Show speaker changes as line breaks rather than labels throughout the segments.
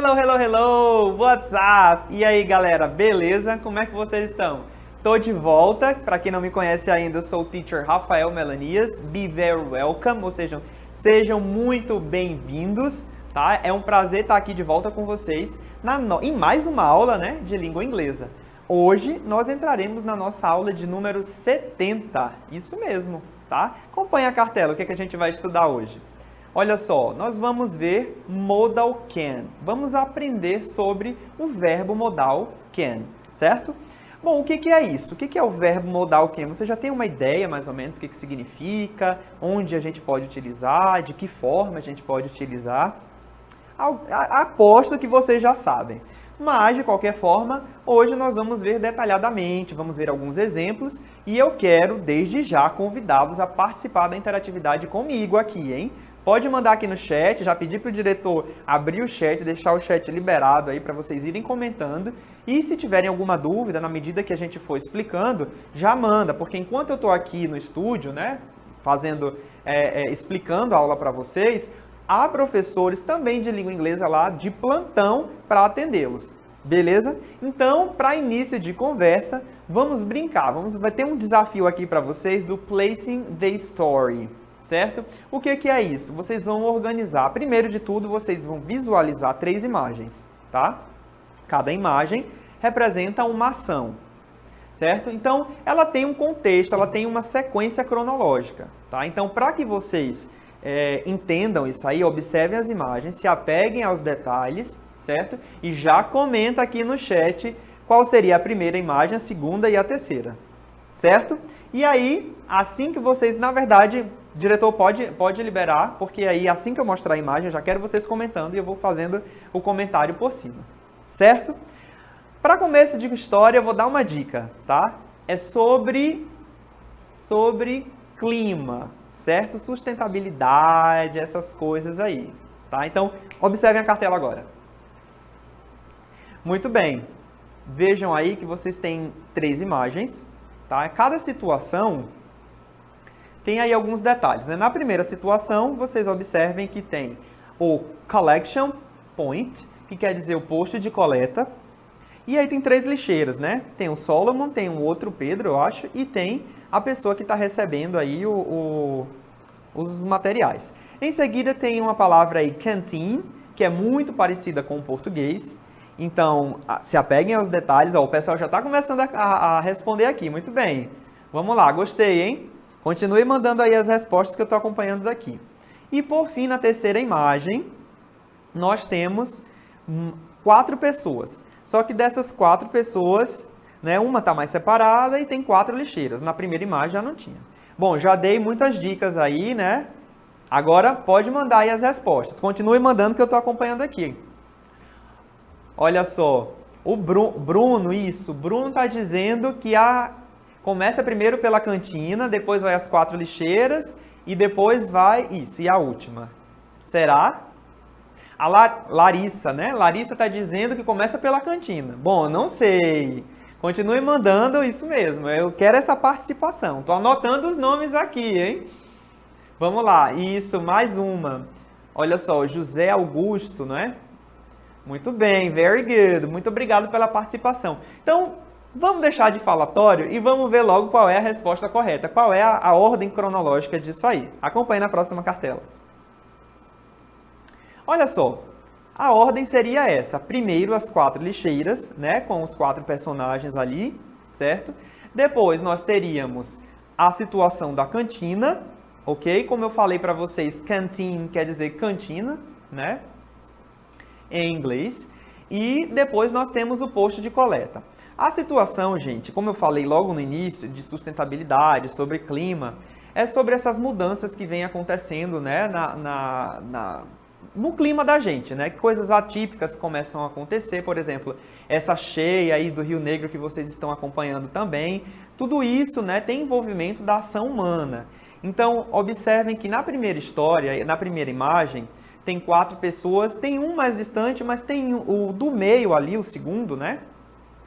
Hello, hello, hello! What's up? E aí, galera, beleza? Como é que vocês estão? Tô de volta. Para quem não me conhece ainda, eu sou o teacher Rafael Melanias. Be very welcome, ou seja, sejam muito bem-vindos, tá? É um prazer estar aqui de volta com vocês em mais uma aula, né, de língua inglesa. Hoje nós entraremos na nossa aula de número 70. Isso mesmo, tá? Acompanha a cartela, o que é que a gente vai estudar hoje? Olha só, nós vamos ver modal can. Vamos aprender sobre o verbo modal can, certo? Bom, o que é isso? O que é o verbo modal can? Você já tem uma ideia, mais ou menos, do que significa, onde a gente pode utilizar, de que forma a gente pode utilizar? Aposto que vocês já sabem. Mas, de qualquer forma, hoje nós vamos ver detalhadamente, vamos ver alguns exemplos e eu quero, desde já, convidá-los a participar da interatividade comigo aqui, hein? Pode mandar aqui no chat, já pedi para o diretor abrir o chat, deixar o chat liberado aí para vocês irem comentando. E se tiverem alguma dúvida, na medida que a gente for explicando, já manda, porque enquanto eu estou aqui no estúdio, né, explicando a aula para vocês, há professores também de língua inglesa lá de plantão para atendê-los. Beleza? Então, para início de conversa, vamos brincar. Vai ter um desafio aqui para vocês do Placing the Story. Certo? O que é isso? Vocês vão organizar. Primeiro de tudo, vocês vão visualizar 3 imagens, tá? Cada imagem representa uma ação, certo? Então, ela tem um contexto, ela tem uma sequência cronológica, tá? Então, para que vocês entendam isso aí, observem as imagens, se apeguem aos detalhes, certo? E já comenta aqui no chat qual seria a primeira imagem, a segunda e a terceira, certo? E aí, assim que vocês, na verdade, o diretor pode liberar, porque aí assim que eu mostrar a imagem, eu já quero vocês comentando e eu vou fazendo o comentário por cima, certo? Para começo de história, eu vou dar uma dica, tá? É sobre clima, certo? Sustentabilidade, essas coisas aí, tá? Então, observem a cartela agora. Muito bem. Vejam aí que vocês têm 3 imagens, tá? Cada situação tem aí alguns detalhes, né? Na primeira situação, vocês observem que tem o collection point, que quer dizer o posto de coleta. E aí tem 3 lixeiras, né? Tem o Solomon, tem um outro Pedro, eu acho, e tem a pessoa que está recebendo aí os materiais. Em seguida tem uma palavra aí, canteen, que é muito parecida com o português. Então, se apeguem aos detalhes. Ó, o pessoal já está começando a responder aqui, muito bem. Vamos lá, gostei, hein? Continue mandando aí as respostas que eu estou acompanhando daqui. E por fim, na terceira imagem, nós temos 4 pessoas. Só que dessas 4 pessoas, né, uma está mais separada e tem 4 lixeiras. Na primeira imagem já não tinha. Bom, já dei muitas dicas aí, né? Agora pode mandar aí as respostas. Continue mandando que eu estou acompanhando aqui. Olha só, o Bruno está dizendo que começa primeiro pela cantina, depois vai as 4 lixeiras e depois vai isso, e a última. Será? A Larissa, né? Larissa está dizendo que começa pela cantina. Bom, não sei. Continue mandando isso mesmo. Eu quero essa participação. Estou anotando os nomes aqui, hein? Vamos lá. Isso, mais uma. Olha só, José Augusto, não é? Muito bem, very good. Muito obrigado pela participação. Então, vamos deixar de falatório e vamos ver logo qual é a resposta correta. Qual é a ordem cronológica disso aí. Acompanhe na próxima cartela. Olha só, a ordem seria essa. Primeiro as 4 lixeiras, né, com os 4 personagens ali, certo? Depois nós teríamos a situação da cantina, ok? Como eu falei para vocês, canteen quer dizer cantina, né? Em inglês. E depois nós temos o posto de coleta. A situação, gente, como eu falei logo no início, de sustentabilidade, sobre clima, é sobre essas mudanças que vêm acontecendo, né, no clima da gente, né? Coisas atípicas começam a acontecer, por exemplo, essa cheia aí do Rio Negro que vocês estão acompanhando também. Tudo isso, né, tem envolvimento da ação humana. Então, observem que na primeira história, na primeira imagem, tem 4 pessoas, tem um mais distante, mas tem o do meio ali, o segundo, né?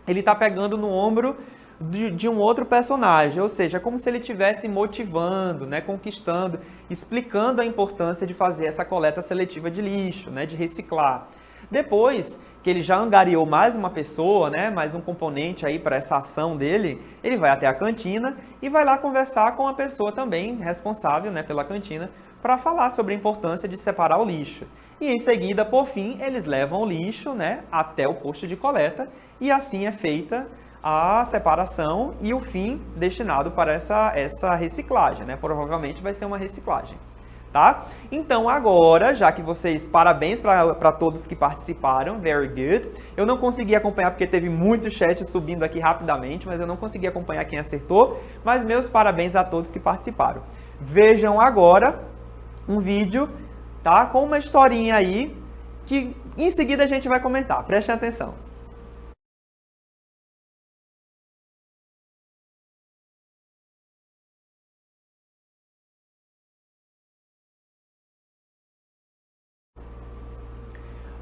Ele está pegando no ombro de um outro personagem, ou seja, é como se ele estivesse motivando, né, conquistando, explicando a importância de fazer essa coleta seletiva de lixo, né, de reciclar. Depois que ele já angariou mais uma pessoa, né, mais um componente aí para essa ação dele, ele vai até a cantina e vai lá conversar com a pessoa também responsável, né, pela cantina, para falar sobre a importância de separar o lixo. E em seguida, por fim, eles levam o lixo, né, até o posto de coleta e assim é feita a separação e o fim destinado para essa reciclagem, né? Provavelmente vai ser uma reciclagem. Tá? Então agora, já que vocês, parabéns para todos que participaram, very good. Eu não consegui acompanhar porque teve muito chat subindo aqui rapidamente, mas eu não consegui acompanhar quem acertou, mas meus parabéns a todos que participaram. Vejam agora um vídeo, tá? Com uma historinha aí, que em seguida a gente vai comentar, prestem atenção.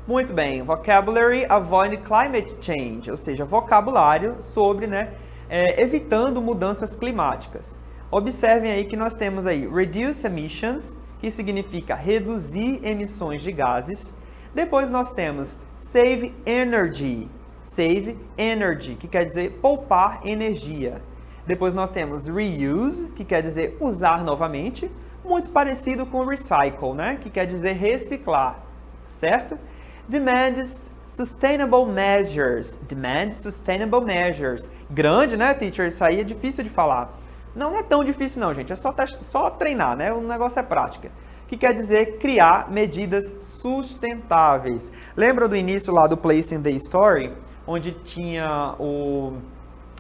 Muito bem, vocabulary avoid climate change, ou seja, vocabulário sobre, né, evitando mudanças climáticas. Observem aí que nós temos aí reduce emissions, que significa reduzir emissões de gases. Depois nós temos save energy, que quer dizer poupar energia. Depois nós temos reuse, que quer dizer usar novamente, muito parecido com recycle, né, que quer dizer reciclar, certo? Demands sustainable measures. Grande, né, teacher? Isso aí é difícil de falar. Não é tão difícil não, gente. É só treinar, né? O negócio é prática. Que quer dizer criar medidas sustentáveis. Lembra do início lá do Placing the Story? Onde tinha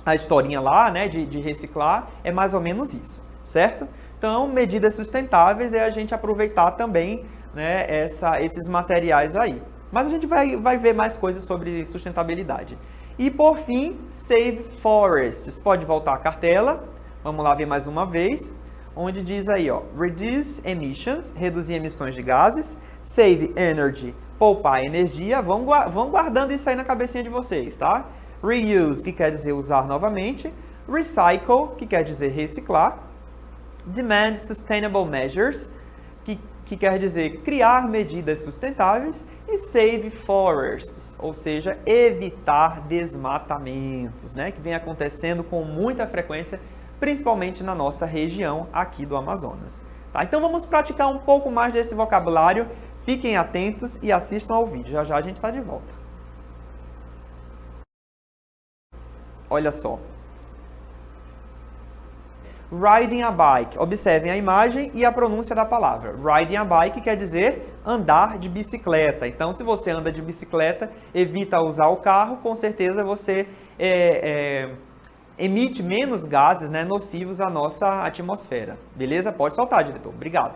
a historinha lá, né, de reciclar. É mais ou menos isso, certo? Então, medidas sustentáveis é a gente aproveitar também, né, esses materiais aí. Mas a gente vai ver mais coisas sobre sustentabilidade. E por fim, save forests. Pode voltar a cartela. Vamos lá ver mais uma vez. Onde diz aí, ó, reduce emissions, reduzir emissões de gases. Save energy, poupar energia. Vão guardando isso aí na cabecinha de vocês, tá? Reuse, que quer dizer usar novamente. Recycle, que quer dizer reciclar. Demand sustainable measures, que quer dizer criar medidas sustentáveis, e save forests, ou seja, evitar desmatamentos, né, que vem acontecendo com muita frequência, principalmente na nossa região aqui do Amazonas. Tá? Então vamos praticar um pouco mais desse vocabulário, fiquem atentos e assistam ao vídeo, já já a gente está de volta. Olha só. Riding a bike. Observem a imagem e a pronúncia da palavra. Riding a bike quer dizer andar de bicicleta. Então, se você anda de bicicleta, evita usar o carro, com certeza você emite menos gases, né, nocivos à nossa atmosfera. Beleza? Pode soltar, diretor. Obrigado.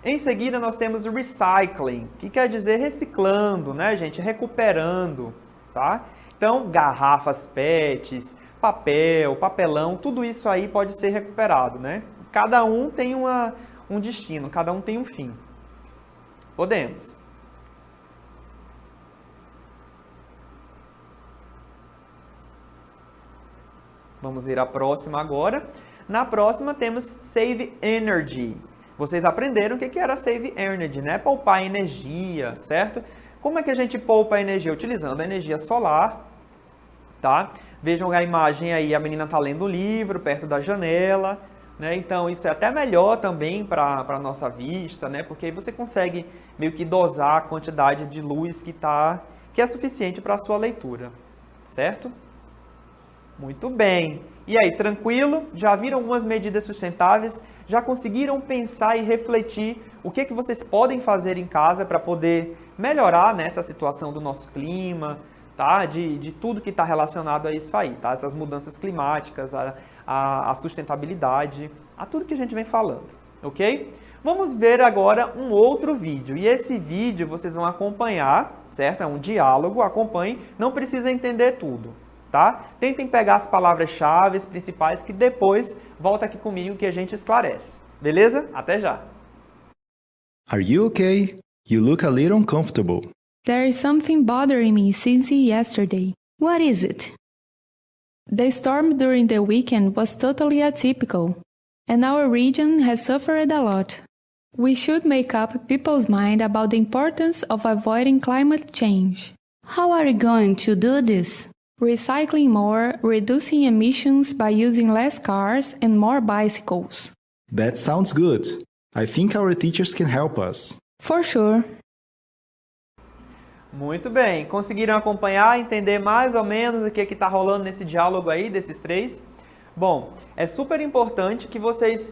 Em seguida, nós temos o recycling, que quer dizer reciclando, né, gente? Recuperando, tá? Então, garrafas PETs, papel, papelão, tudo isso aí pode ser recuperado, né? Cada um tem um destino, cada um tem um fim. Podemos. Vamos ver a próxima agora. Na próxima temos Save Energy. Vocês aprenderam o que era Save Energy, né? Poupar energia, certo? Como é que a gente poupa energia? Utilizando a energia solar, tá? Vejam a imagem aí, a menina está lendo o livro perto da janela, né? Então isso é até melhor também para a nossa vista, né? Porque aí você consegue meio que dosar a quantidade de luz que é suficiente para a sua leitura, certo? Muito bem. E aí, tranquilo? Já viram algumas medidas sustentáveis? Já conseguiram pensar e refletir o que vocês podem fazer em casa para poder melhorar nessa situação do nosso clima, tá? De tudo que está relacionado a isso aí, tá? Essas mudanças climáticas, a sustentabilidade, a tudo que a gente vem falando, ok? Vamos ver agora um outro vídeo. E esse vídeo vocês vão acompanhar, certo? É um diálogo, acompanhem, não precisa entender tudo, tá? Tentem pegar as palavras-chave principais que depois volta aqui comigo que a gente esclarece. Beleza? Até já!
Are you okay? You look a little uncomfortable.
There is something bothering me since yesterday. What is it? The storm during the weekend was totally atypical, and our region has suffered a lot. We should make up people's mind about the importance of avoiding climate change.
How are we going to do this?
Recycling more, reducing emissions by using less cars and more bicycles.
That sounds good. I think our teachers can help us.
For sure.
Muito bem. Conseguiram acompanhar, entender mais ou menos o que está rolando nesse diálogo aí, desses três? Bom, é super importante que vocês,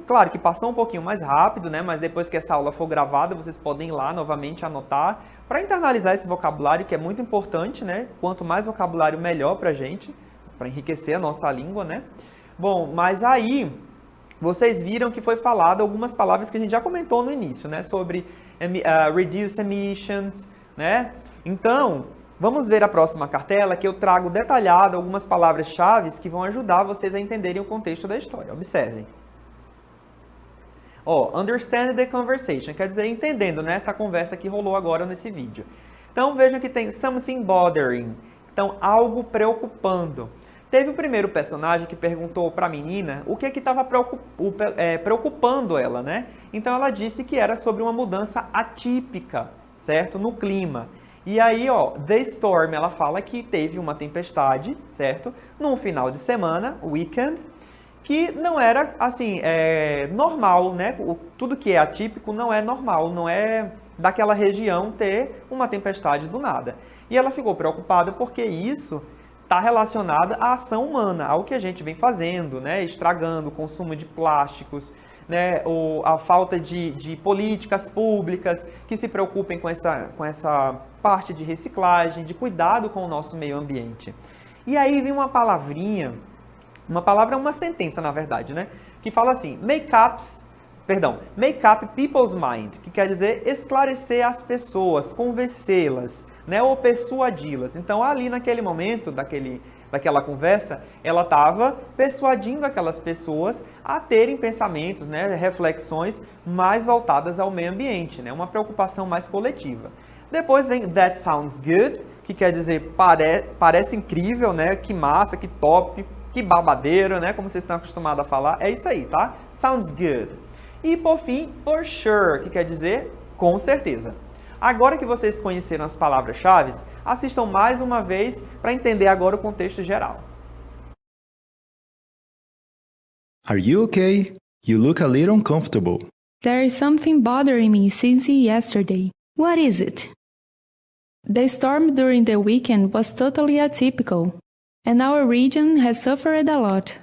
claro que passou um pouquinho mais rápido, né? Mas depois que essa aula for gravada, vocês podem ir lá novamente anotar para internalizar esse vocabulário que é muito importante, né? Quanto mais vocabulário, melhor para a gente, para enriquecer a nossa língua, né? Bom, mas aí vocês viram que foi falado algumas palavras que a gente já comentou no início, né? Sobre reduce emissions, né? Então, vamos ver a próxima cartela que eu trago detalhado algumas palavras-chave que vão ajudar vocês a entenderem o contexto da história. Observem. Understand the conversation, quer dizer, entendendo, né, essa conversa que rolou agora nesse vídeo. Então, vejam que tem something bothering, então, algo preocupando. Teve o primeiro personagem que perguntou para a menina o que estava preocupando ela, né? Então, ela disse que era sobre uma mudança atípica, certo? No clima. E aí, the storm, ela fala que teve uma tempestade, certo? Num final de semana, weekend, que não era, assim, normal, né? Tudo que é atípico não é normal, não é daquela região ter uma tempestade do nada. E ela ficou preocupada porque isso está relacionado à ação humana, ao que a gente vem fazendo, né? Estragando o consumo de plásticos, né? A falta de políticas públicas que se preocupem com essa parte de reciclagem, de cuidado com o nosso meio ambiente. E aí vem uma palavrinha, uma sentença, na verdade, né? Que fala assim, make up people's mind, que quer dizer esclarecer as pessoas, convencê-las, né? Ou persuadi-las. Então, ali naquele momento, daquela conversa, ela estava persuadindo aquelas pessoas a terem pensamentos, né? Reflexões mais voltadas ao meio ambiente, né? Uma preocupação mais coletiva. Depois vem that sounds good, que quer dizer parece incrível, né? Que massa, que top, que babadeiro, né? Como vocês estão acostumados a falar. É isso aí, tá? Sounds good. E por fim, for sure, que quer dizer com certeza. Agora que vocês conheceram as palavras-chave, assistam mais uma vez para entender agora o contexto geral.
Are you okay? You look a little uncomfortable.
There is something bothering me since yesterday.
What is it?
The storm during the weekend was totally atypical, and our region has suffered a lot.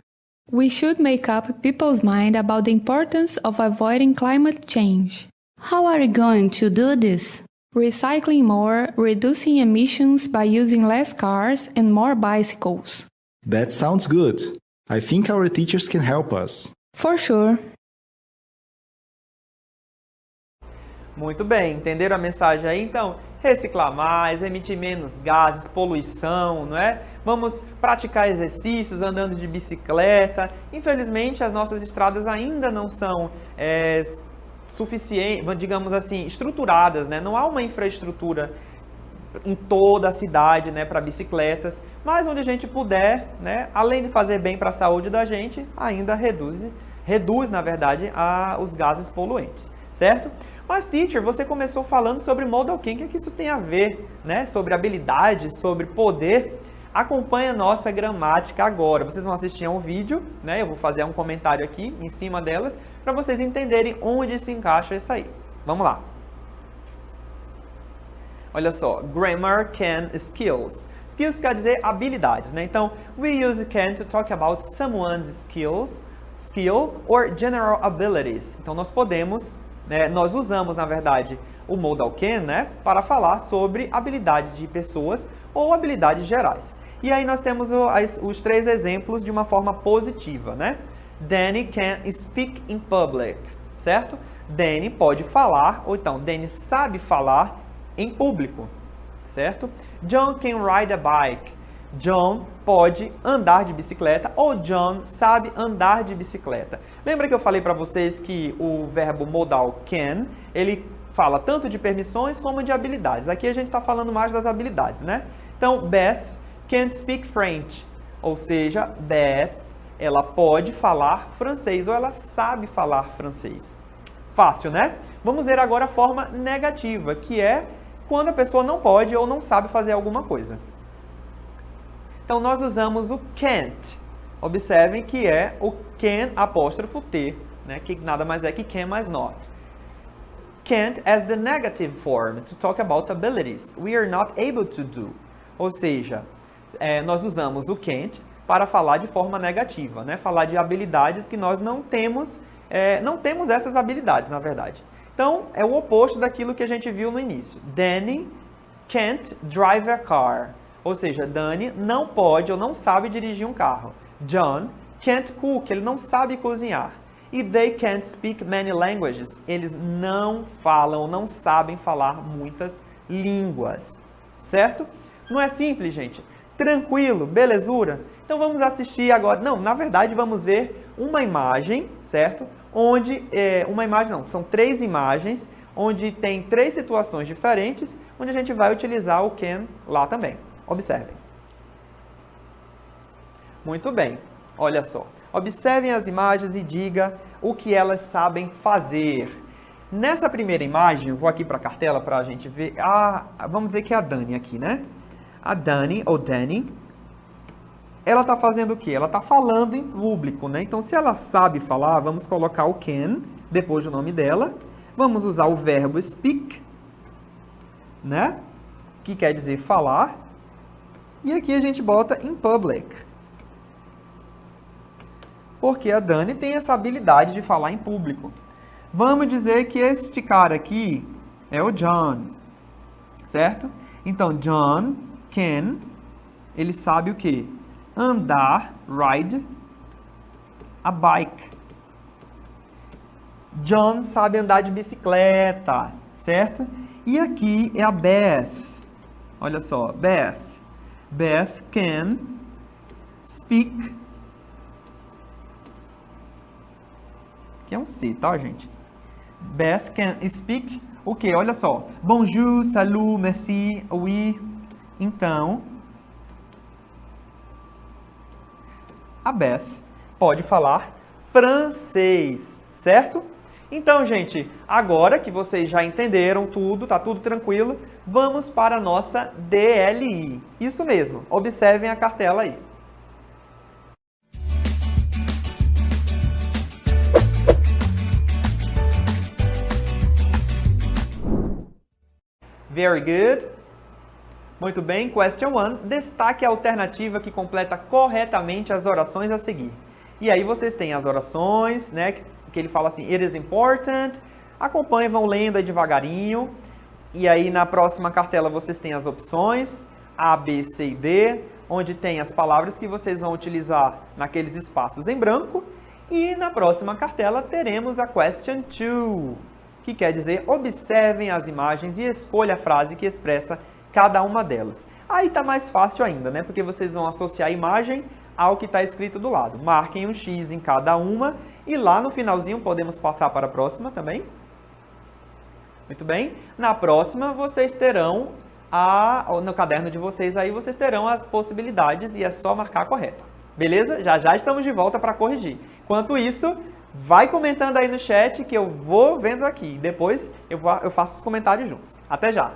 We should make up people's mind about the importance of avoiding climate change.
How are we going to do this?
Recycling more, reducing emissions by using less cars and more bicycles.
That sounds good. I think our teachers can help us.
For sure.
Muito bem, entenderam a mensagem aí? Então, reciclar mais, emitir menos gases, poluição, não é? Vamos praticar exercícios andando de bicicleta. Infelizmente, as nossas estradas ainda não são suficientes, digamos assim, estruturadas, né? Não há uma infraestrutura em toda a cidade, né, para bicicletas, mas onde a gente puder, né, além de fazer bem para a saúde da gente, ainda reduz, na verdade, os gases poluentes, certo? Mas, teacher, você começou falando sobre Modal King, o que isso tem a ver, né? Sobre habilidade, sobre poder. Acompanhe a nossa gramática agora. Vocês vão assistir a um vídeo, né? Eu vou fazer um comentário aqui em cima delas, para vocês entenderem onde se encaixa isso aí. Vamos lá. Olha só, grammar, can, skills. Skills quer dizer habilidades, né? Então, we use can to talk about someone's skill or general abilities. Então, nós usamos, na verdade, o modal can, né, para falar sobre habilidades de pessoas ou habilidades gerais. E aí nós temos os três exemplos de uma forma positiva, né? Danny can speak in public, certo? Danny pode falar, ou então, Danny sabe falar em público, certo? John can ride a bike. John pode andar de bicicleta ou John sabe andar de bicicleta. Lembra que eu falei para vocês que o verbo modal can, ele fala tanto de permissões como de habilidades. Aqui a gente está falando mais das habilidades, né? Então, Beth can speak French, ou seja, Beth, ela pode falar francês ou ela sabe falar francês. Fácil, né? Vamos ver agora a forma negativa, que é quando a pessoa não pode ou não sabe fazer alguma coisa. Então, nós usamos o can't. Observem que é o can apóstrofo T, né? Que nada mais é que can mais not. Can't as the negative form to talk about abilities. We are not able to do. Ou seja, nós usamos o can't para falar de forma negativa, né? Falar de habilidades que nós não temos essas habilidades, na verdade. Então, é o oposto daquilo que a gente viu no início. Danny can't drive a car. Ou seja, Danny não pode ou não sabe dirigir um carro. John can't cook. Ele não sabe cozinhar. E they can't speak many languages. Eles não falam, não sabem falar muitas línguas. Certo? Não é simples, gente? Tranquilo? Belezura? Então vamos assistir agora. Não, na verdade vamos ver uma imagem, certo? São 3 imagens, onde tem 3 situações diferentes, onde a gente vai utilizar o can lá também. Observem. Muito bem, olha só. Observem as imagens e diga o que elas sabem fazer. Nessa primeira imagem, eu vou aqui para a cartela para a gente ver. Vamos dizer que é a Dani aqui, né? A Dani, ou Danny, ela está fazendo o quê? Ela está falando em público, né? Então, se ela sabe falar, vamos colocar o can depois do nome dela. Vamos usar o verbo speak, né? Que quer dizer falar. E aqui a gente bota in public. Porque a Dani tem essa habilidade de falar em público. Vamos dizer que este cara aqui é o John, certo? Então, John can, ele sabe o quê? Andar, ride, a bike. John sabe andar de bicicleta, certo? E aqui é a Beth. Olha só, Beth. Beth can speak. Que é um C, tá, gente? Beth can speak o quê? Olha só. Bonjour, salut, merci, oui. Então, a Beth pode falar francês, certo? Então, gente, agora que vocês já entenderam tudo, tá tudo tranquilo, vamos para a nossa DLI. Isso mesmo, observem a cartela aí. Very good. Muito bem. Question 1. Destaque a alternativa que completa corretamente as orações a seguir. E aí vocês têm as orações, né? Que ele fala assim, it is important. Acompanhem, vão lendo aí devagarinho. E aí na próxima cartela vocês têm as opções A, B, C e D, onde tem as palavras que vocês vão utilizar naqueles espaços em branco. E na próxima cartela teremos a question 2, que quer dizer, observem as imagens e escolha a frase que expressa cada uma delas. Aí tá mais fácil ainda, né? Porque vocês vão associar a imagem ao que está escrito do lado. Marquem um X em cada uma e lá no finalzinho podemos passar para a próxima também. Muito bem. Na próxima vocês terão, no caderno de vocês aí, vocês terão as possibilidades e é só marcar a correta. Beleza? Já já estamos de volta para corrigir. Enquanto isso, vai comentando aí no chat que eu vou vendo aqui. Depois eu faço os comentários juntos. Até já!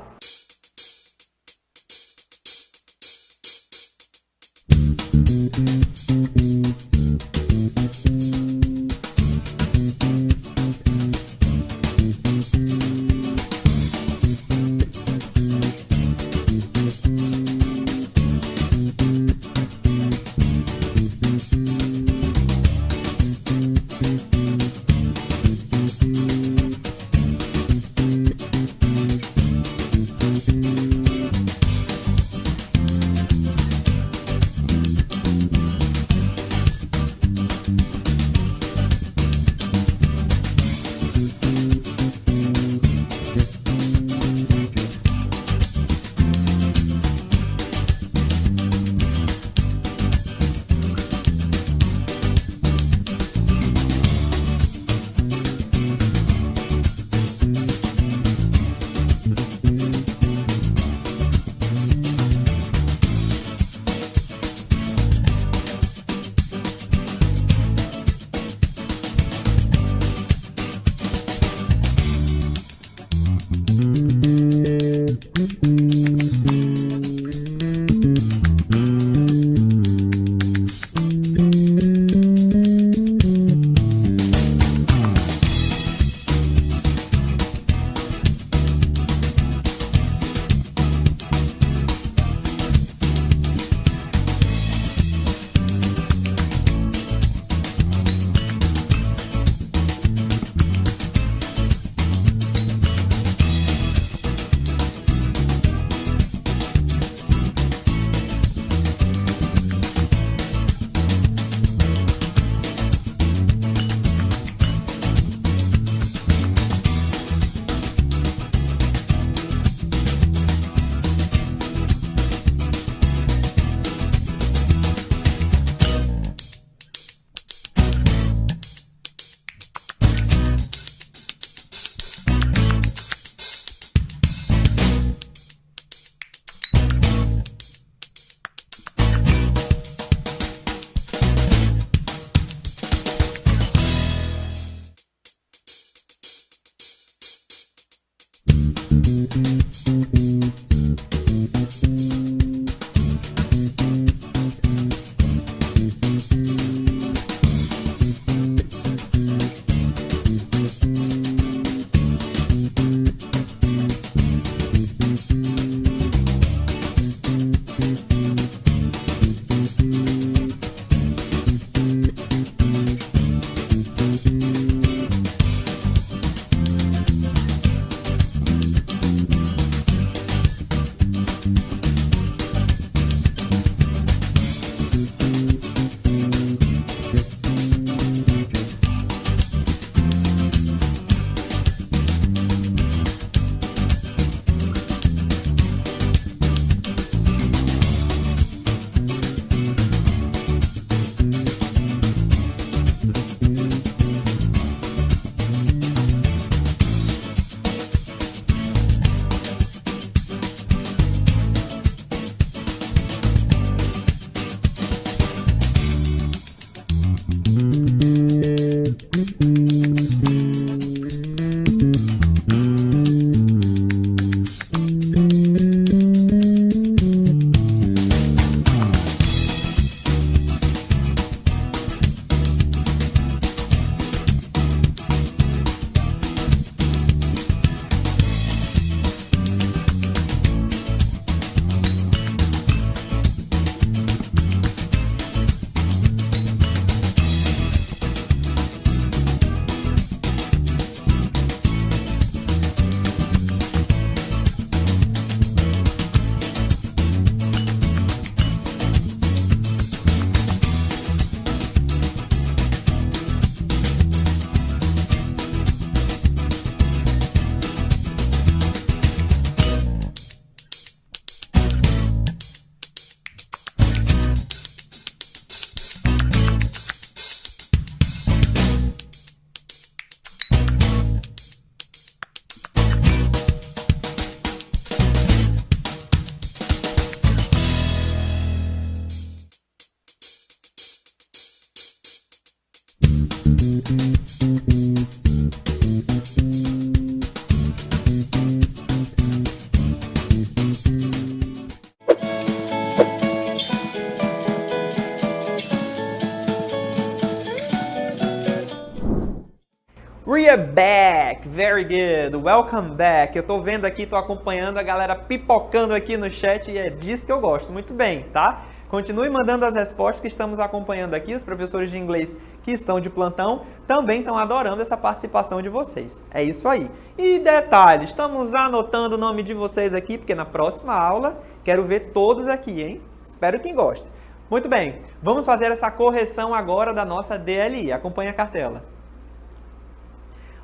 We are back! Very good! Welcome back! Eu tô vendo aqui, tô acompanhando a galera pipocando aqui no chat e é disso que eu gosto. Muito bem, tá? Continue mandando as respostas que estamos acompanhando aqui. Os professores de inglês que estão de plantão também estão adorando essa participação de vocês. É isso aí. E detalhe, estamos anotando o nome de vocês aqui, porque na próxima aula quero ver todos aqui, hein? Espero que gostem. Muito bem, vamos fazer essa correção agora da nossa DLI. Acompanhe a cartela.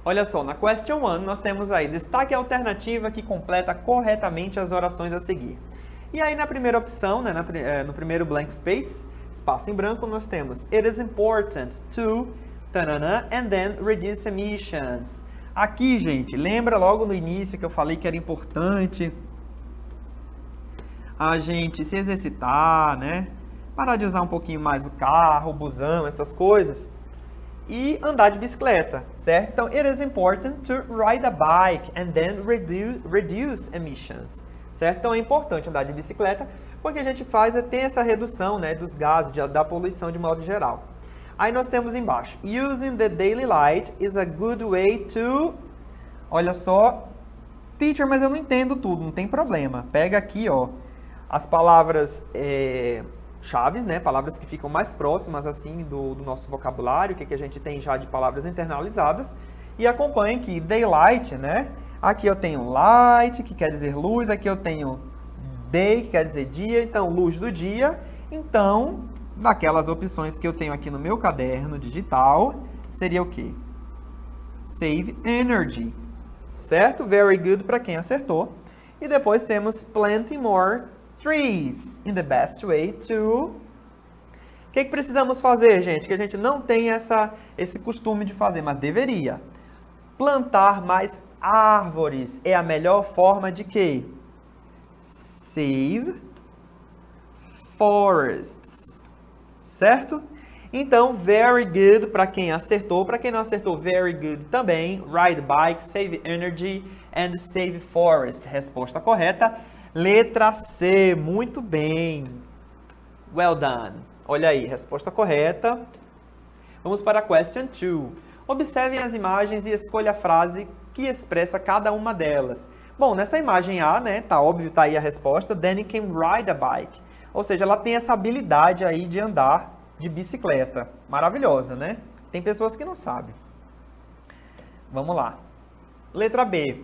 Olha só, na question 1 nós temos aí, destaque a alternativa que completa corretamente as orações a seguir. E aí na primeira opção, né, no primeiro blank space, espaço em branco, nós temos It is important to, tanana, and then reduce emissions. Aqui, gente, lembra logo no início que eu falei que era importante a gente se exercitar, né? Parar de usar um pouquinho mais o carro, o busão, essas coisas. E andar de bicicleta, certo? Então, it is important to ride a bike and then reduce emissions, certo? Então, é importante andar de bicicleta porque a gente tem essa redução, né, dos gases, da poluição de modo geral. Aí nós temos embaixo, using the daily light is a good way to... Olha só, teacher, mas eu não entendo tudo, não tem problema. Pega aqui, ó, as palavras... chaves, né? Palavras que ficam mais próximas assim do nosso vocabulário, que a gente tem já de palavras internalizadas, e acompanhem que daylight, né? Aqui eu tenho light, que quer dizer luz, aqui eu tenho day, que quer dizer dia, então luz do dia. Então, naquelas opções que eu tenho aqui no meu caderno digital, seria o quê? Save energy, certo? Very good para quem acertou. E depois temos planting more trees in the best way to... O que precisamos fazer, gente? Que a gente não tem esse costume de fazer, mas deveria. Plantar mais árvores é a melhor forma de quê? Save forests. Certo? Então, very good para quem acertou. Para quem não acertou, very good também. Ride bike, save energy and save forest. Resposta correta. Letra C, muito bem. Well done. Olha aí, resposta correta. Vamos para a question 2. Observem as imagens e escolha a frase que expressa cada uma delas. Bom, nessa imagem A, né, tá óbvio, tá aí a resposta. Danny can ride a bike. Ou seja, ela tem essa habilidade aí de andar de bicicleta. Maravilhosa, né? Tem pessoas que não sabem. Vamos lá. Letra B.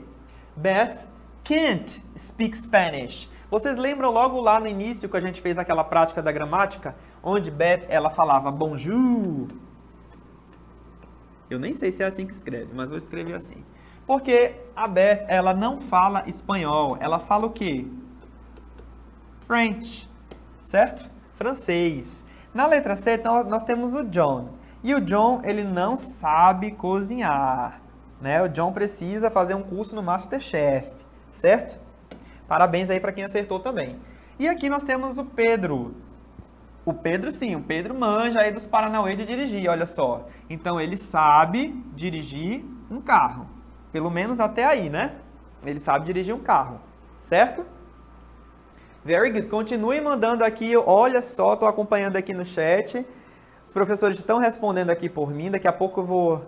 Beth can't speak Spanish. Vocês lembram logo lá no início que a gente fez aquela prática da gramática? Onde Beth, ela falava bonjour. Eu nem sei se é assim que escreve, mas vou escrever assim. Porque a Beth, ela não fala espanhol. Ela fala o quê? French. Certo? Francês. Na letra C, então, nós temos o John. E o John, ele não sabe cozinhar. Né? O John precisa fazer um curso no MasterChef. Certo? Parabéns aí para quem acertou também. E aqui nós temos o Pedro. O Pedro, sim, o Pedro manja aí dos Paranauê de dirigir, olha só. Então, ele sabe dirigir um carro. Pelo menos até aí, né? Ele sabe dirigir um carro, certo? Very good. Continue mandando aqui, olha só, estou acompanhando aqui no chat. Os professores estão respondendo aqui por mim, daqui a pouco eu vou...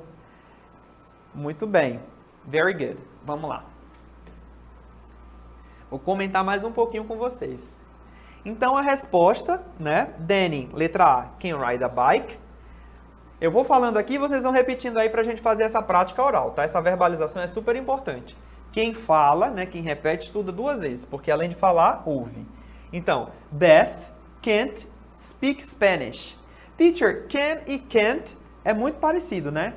Muito bem. Very good. Vamos lá. Vou comentar mais um pouquinho com vocês. Então, a resposta, né? Danny, letra A, can ride a bike. Eu vou falando aqui, vocês vão repetindo aí para a gente fazer essa prática oral, tá? Essa verbalização é super importante. Quem fala, né? Quem repete, estuda 2 vezes, porque além de falar, ouve. Então, Beth can't speak Spanish. Teacher, can e can't é muito parecido, né?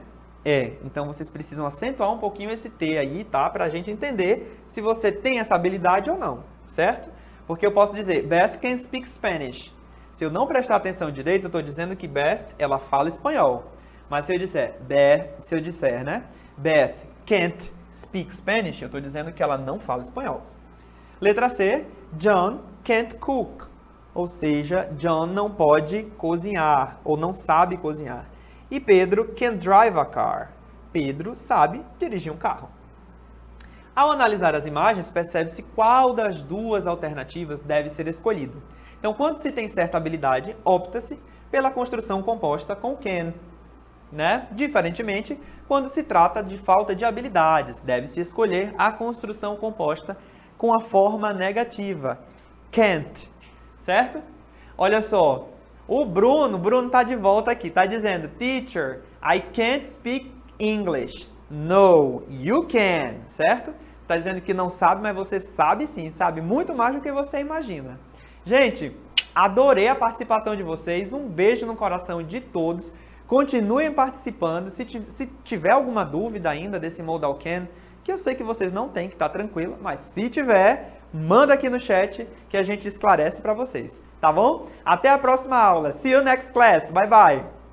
Então vocês precisam acentuar um pouquinho esse T aí, tá? Pra gente entender se você tem essa habilidade ou não, certo? Porque eu posso dizer, Beth can speak Spanish. Se eu não prestar atenção direito, eu estou dizendo que Beth, ela fala espanhol. Mas se eu disser, né? Beth can't speak Spanish, eu estou dizendo que ela não fala espanhol. Letra C, John can't cook. Ou seja, John não pode cozinhar, ou não sabe cozinhar. E Pedro can drive a car. Pedro sabe dirigir um carro. Ao analisar as imagens, percebe-se qual das 2 alternativas deve ser escolhido. Então, quando se tem certa habilidade, opta-se pela construção composta com can. né? Diferentemente, quando se trata de falta de habilidades, deve-se escolher a construção composta com a forma negativa, can't, certo? Olha só, o Bruno está de volta aqui, está dizendo, Teacher, I can't speak English. No, you can, certo? Está dizendo que não sabe, mas você sabe sim, sabe muito mais do que você imagina. Gente, adorei a participação de vocês, um beijo no coração de todos. Continuem participando, se tiver alguma dúvida ainda desse modal can, que eu sei que vocês não têm, que tá tranquilo, mas se tiver, manda aqui no chat que a gente esclarece para vocês, tá bom? Até a próxima aula. See you next class. Bye bye.